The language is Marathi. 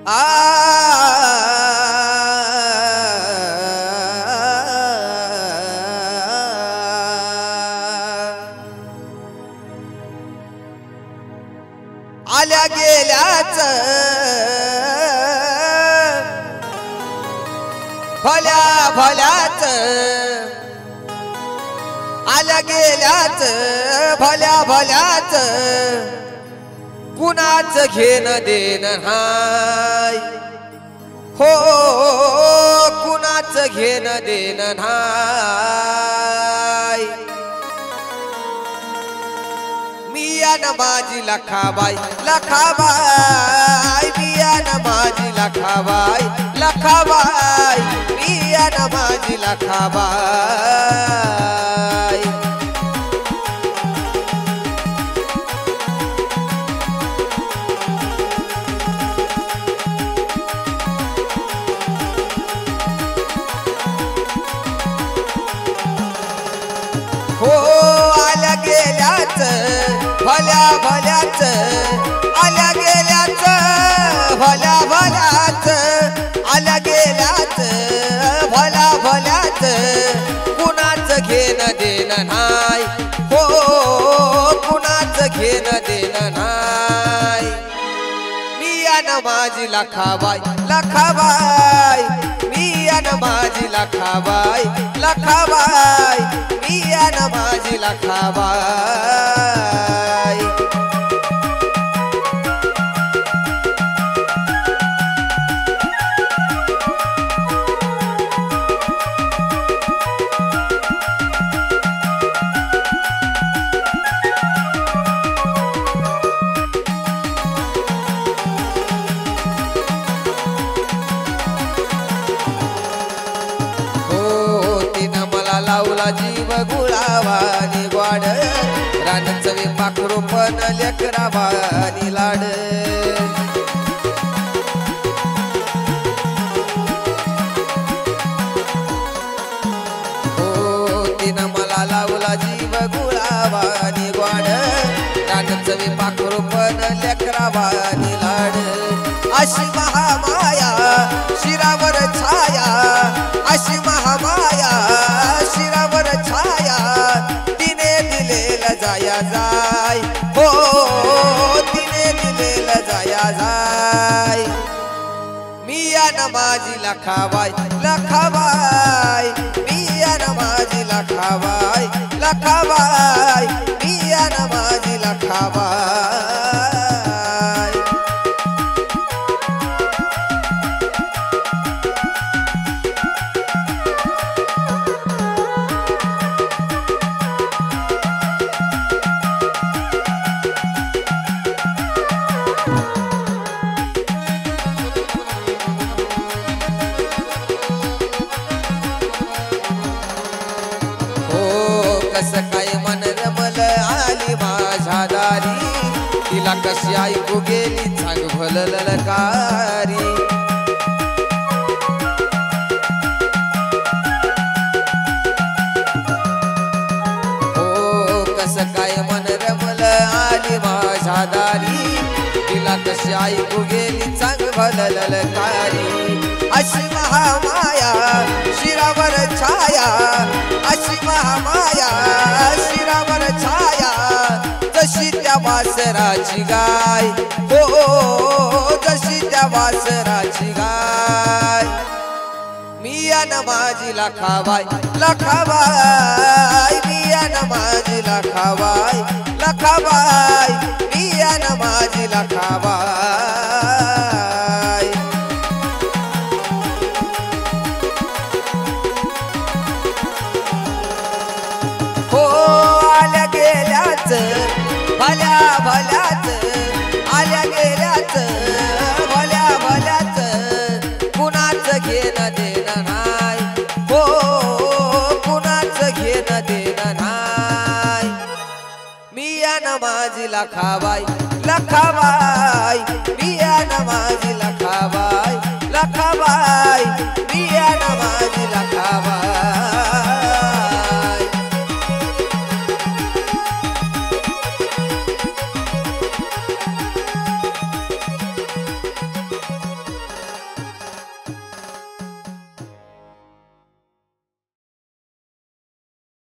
आ आल्या गेल्याच भल्या भल्याच आल्या गेल्याच भल्या भल्याच कुणाच घेण देण नाही हो कुणाच घेण देण नाही मियान माझी लखाबाई लखाबाई मियान माझी लखाबाई लखाबाई मियान माझी लखाबाई हो आल्या गेल्याच भल्या भल्याच आल्या गेल्याच भल्या भल्याच आल्या गेल्याच भल्या भल्याच कुणाच घेण देण नाही हो कुणाच घेण देण नाही मियान माझी लखाबाई लखाबाई मियान माझी लखाबाई लखाबाई मियान माझी लखाबाई लावला जीव गुळावानी ग्वाड रानचवे पाखरू पण लेकरावानी लाड हो तिनं मला लावला जीव गुळावानी ग्वाड रानचवे पाखरू पण लेकरावानी लाड अशी महामाया शिरावर छाया अशी महामाया शिरावर छाया तिने दिलेला जाया जाय हो तिने दिलेला जाया जाय मियान माझी लखाबाई लखाबाई मियान माझी लखाबाई लखाबाई मियान माझी लखाबाई कसं काय मन रमल आली माझ्या दारी तिला कशी ऐकू गेली चांग भल ललकारी हो कसं काय मन रमल आली माझ्या दारी तिला कशी ऐकू गेली चांग भल ललकारी अशी महामाया शिरावर छाया अशी महामाया शिरावर छाया जशी त्या वासराची गाय हो जशी त्या वासराची गाय मियान माझी लखाबाई लखाबाई मियान माझी लखाबाई लखाबाई मियान माझी लखाबाई आल्या गेल्याच भल्या भल्याच आल्या गेल्याच भल्या भल्याच कुणाच घेण देण नाही हो कुणाच घेण देण नाही मियान माझी लखाबाई लखाबाई मियान माझी लखाबाई